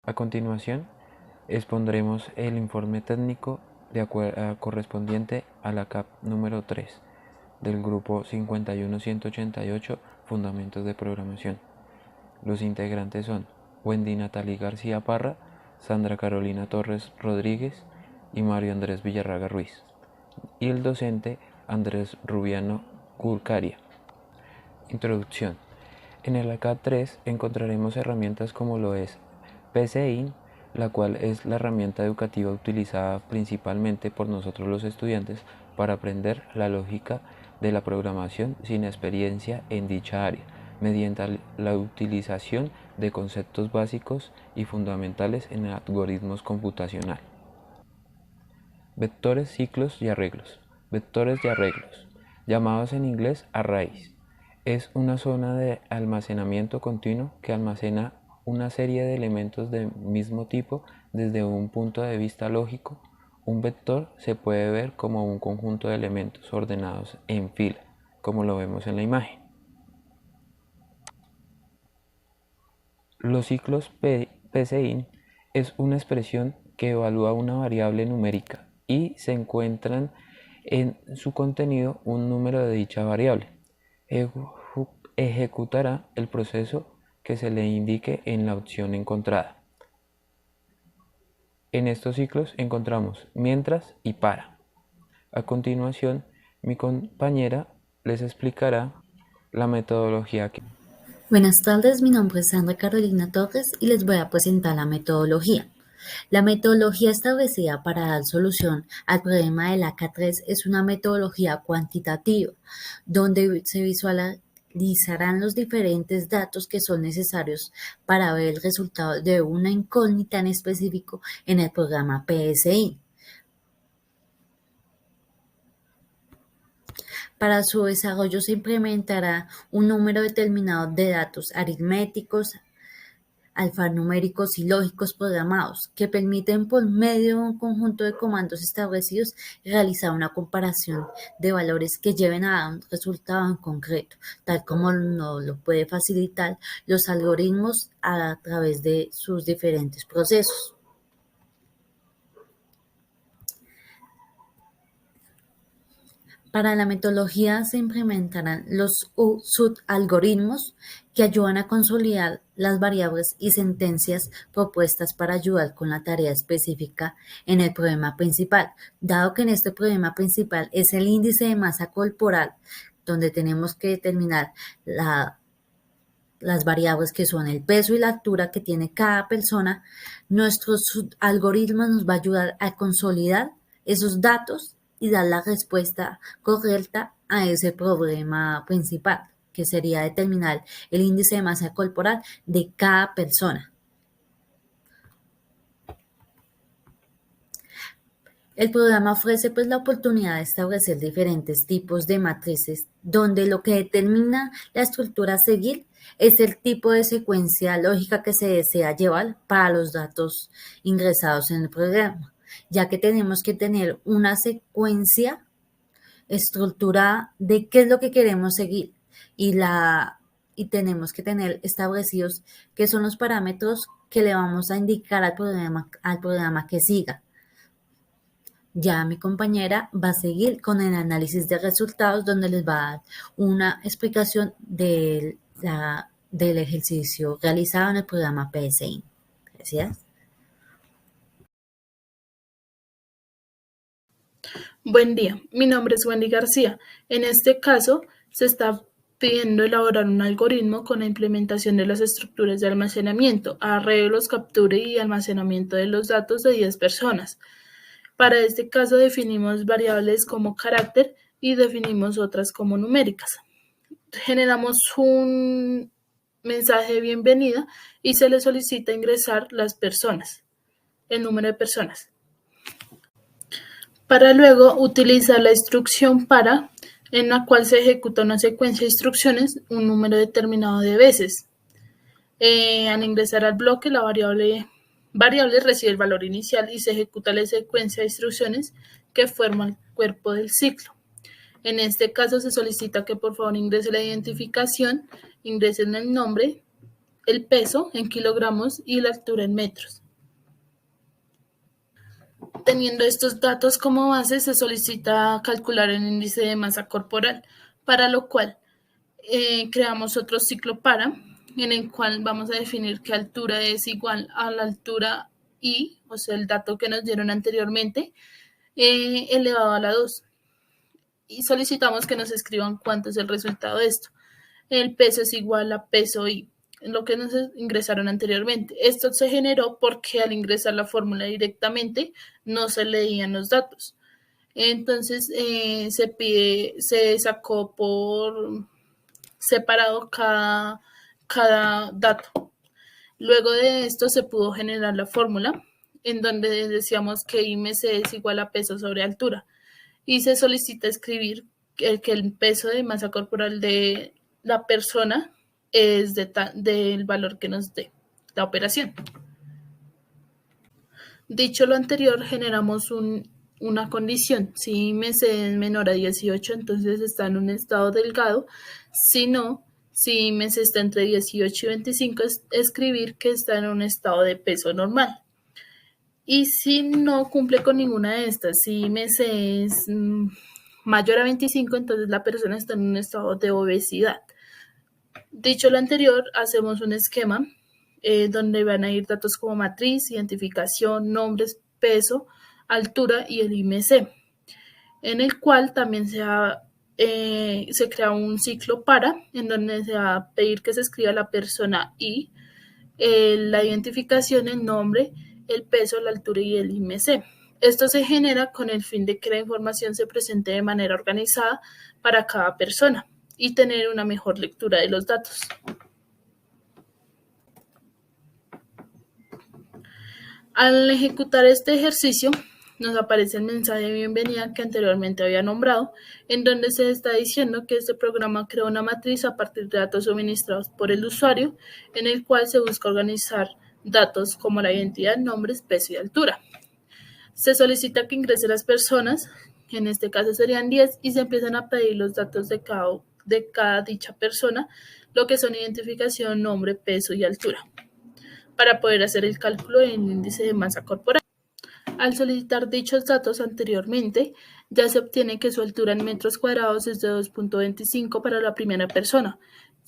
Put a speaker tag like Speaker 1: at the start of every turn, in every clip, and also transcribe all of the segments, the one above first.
Speaker 1: A continuación, expondremos el informe técnico correspondiente a la CAP número 3 del grupo 51188 Fundamentos de Programación. Los integrantes son Wendy Natalie García Parra, Sandra Carolina Torres Rodríguez y Mario Andrés Villarraga Ruiz, y el docente Andrés Rubiano Gurcaria. Introducción. En el ACAD 3 encontraremos herramientas como lo es PCIN, la cual es la herramienta educativa utilizada principalmente por nosotros los estudiantes para aprender la lógica de la programación sin experiencia en dicha área, mediante la utilización de conceptos básicos y fundamentales en algoritmos computacionales. Vectores, ciclos y arreglos. Vectores y arreglos, llamados en inglés arrays, es una zona de almacenamiento continuo que almacena una serie de elementos del mismo tipo desde un punto de vista lógico. Un vector se puede ver como un conjunto de elementos ordenados en fila, como lo vemos en la imagen. Los ciclos PCIN es una expresión que evalúa una variable numérica y se encuentran en su contenido un número de dicha variable. Ejecutará el proceso que se le indique en la opción encontrada. En estos ciclos encontramos mientras y para. A continuación, mi compañera les explicará la metodología que...
Speaker 2: Buenas tardes, mi nombre es Sandra Carolina Torres y les voy a presentar la metodología. La metodología establecida para dar solución al problema del AK3 es una metodología cuantitativa, donde se visualizarán los diferentes datos que son necesarios para ver el resultado de una incógnita en específico en el programa PSI. Para su desarrollo se implementará un número determinado de datos aritméticos, alfanuméricos y lógicos programados, que permiten por medio de un conjunto de comandos establecidos realizar una comparación de valores que lleven a un resultado en concreto, tal como nos lo puede facilitar los algoritmos a través de sus diferentes procesos. Para la metodología se implementarán los subalgoritmos que ayudan a consolidar las variables y sentencias propuestas para ayudar con la tarea específica en el problema principal. Dado que en este problema principal es el índice de masa corporal, donde tenemos que determinar las variables que son el peso y la altura que tiene cada persona, nuestro algoritmo nos va a ayudar a consolidar esos datos y dar la respuesta correcta a ese problema principal, que sería determinar el índice de masa corporal de cada persona. El programa ofrece pues la oportunidad de establecer diferentes tipos de matrices donde lo que determina la estructura a seguir es el tipo de secuencia lógica que se desea llevar para los datos ingresados en el programa, ya que tenemos que tener una secuencia estructurada de qué es lo que queremos seguir y tenemos que tener establecidos qué son los parámetros que le vamos a indicar al programa que siga. Ya mi compañera va a seguir con el análisis de resultados donde les va a dar una explicación del ejercicio realizado en el programa PSI. Gracias.
Speaker 3: Buen día, mi nombre es Wendy García. En este caso, se está pidiendo elaborar un algoritmo con la implementación de las estructuras de almacenamiento, arreglos, captura y almacenamiento de los datos de 10 personas. Para este caso definimos variables como carácter y definimos otras como numéricas. Generamos un mensaje de bienvenida y se le solicita ingresar las personas, el número de personas, para luego utilizar la instrucción para, en la cual se ejecuta una secuencia de instrucciones un número determinado de veces. Al ingresar al bloque, la variable recibe el valor inicial y se ejecuta la secuencia de instrucciones que forman el cuerpo del ciclo. En este caso se solicita que por favor ingrese la identificación, ingresen el nombre el peso en kilogramos y la altura en metros. Teniendo estos datos como base, se solicita calcular el índice de masa corporal, para lo cual creamos otro ciclo para, en el cual vamos a definir que altura es igual a la altura I, o sea, el dato que nos dieron anteriormente, elevado a la 2. Y solicitamos que nos escriban cuánto es el resultado de esto. El peso es igual a peso I, lo que nos ingresaron anteriormente. Esto se generó porque al ingresar la fórmula directamente no se leían los datos. Entonces se sacó por separado cada dato. Luego de esto se pudo generar la fórmula en donde decíamos que IMC es igual a peso sobre altura y se solicita escribir que el peso de masa corporal de la persona es del valor que nos dé la operación. Dicho lo anterior, generamos una condición. Si IMC es menor a 18, entonces está en un estado delgado. Si no, si IMC está entre 18 y 25, escribir que está en un estado de peso normal. Y si no cumple con ninguna de estas, si IMC es mayor a 25, entonces la persona está en un estado de obesidad. Dicho lo anterior, hacemos un esquema donde van a ir datos como matriz, identificación, nombres, peso, altura y el IMC, en el cual también se crea un ciclo para, en donde se va a pedir que se escriba la persona y la identificación, el nombre, el peso, la altura y el IMC. Esto se genera con el fin de que la información se presente de manera organizada para cada persona y tener una mejor lectura de los datos. Al ejecutar este ejercicio, nos aparece el mensaje de bienvenida que anteriormente había nombrado, en donde se está diciendo que este programa crea una matriz a partir de datos suministrados por el usuario, en el cual se busca organizar datos como la identidad, nombres, peso y altura. Se solicita que ingrese las personas, que en este caso serían 10, y se empiezan a pedir los datos de cada dicha persona, lo que son identificación, nombre, peso y altura, para poder hacer el cálculo del índice de masa corporal. Al solicitar dichos datos anteriormente, ya se obtiene que su altura en metros cuadrados es de 2.25 para la primera persona,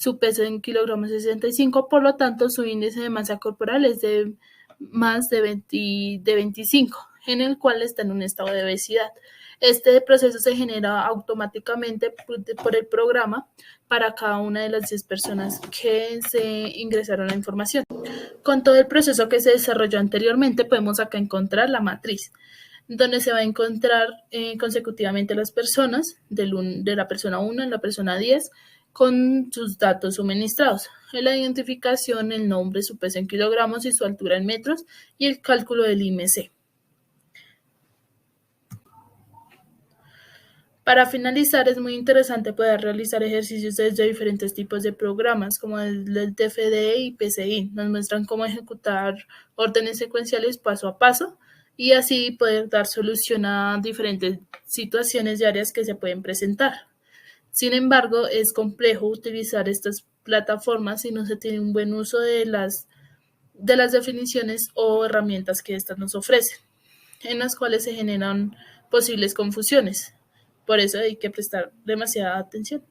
Speaker 3: su peso en kilogramos es 65, por lo tanto su índice de masa corporal es de más de 25, en el cual está en un estado de obesidad. Este proceso se genera automáticamente por el programa para cada una de las 10 personas que se ingresaron la información. Con todo el proceso que se desarrolló anteriormente, podemos acá encontrar la matriz, donde se va a encontrar consecutivamente las personas, de la persona 1 a la persona 10, con sus datos suministrados, la identificación, el nombre, su peso en kilogramos y su altura en metros, y el cálculo del IMC. Para finalizar, es muy interesante poder realizar ejercicios desde diferentes tipos de programas, como el TFD y PCI. Nos muestran cómo ejecutar órdenes secuenciales paso a paso y así poder dar solución a diferentes situaciones diarias que se pueden presentar. Sin embargo, es complejo utilizar estas plataformas si no se tiene un buen uso de las definiciones o herramientas que éstas nos ofrecen, en las cuales se generan posibles confusiones. Por eso hay que prestar demasiada atención.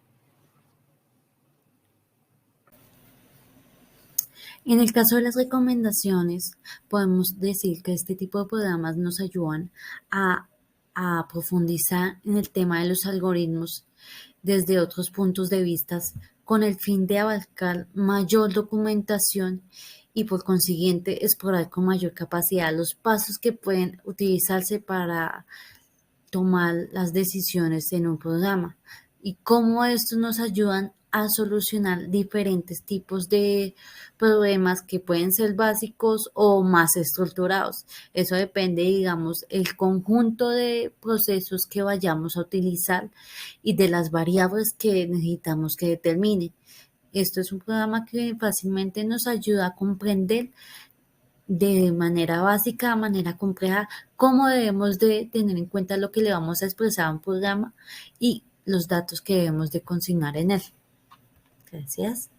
Speaker 2: En el caso de las recomendaciones, podemos decir que este tipo de programas nos ayudan a, a profundizar en el tema de los algoritmos desde otros puntos de vista con el fin de abarcar mayor documentación y por consiguiente explorar con mayor capacidad los pasos que pueden utilizarse para tomar las decisiones en un programa y cómo estos nos ayudan a solucionar diferentes tipos de problemas que pueden ser básicos o más estructurados. Eso depende, digamos, el conjunto de procesos que vayamos a utilizar y de las variables que necesitamos que determine. Esto es un programa que fácilmente nos ayuda a comprender de manera básica, de manera compleja, cómo debemos de tener en cuenta lo que le vamos a expresar a un programa y los datos que debemos de consignar en él. Gracias.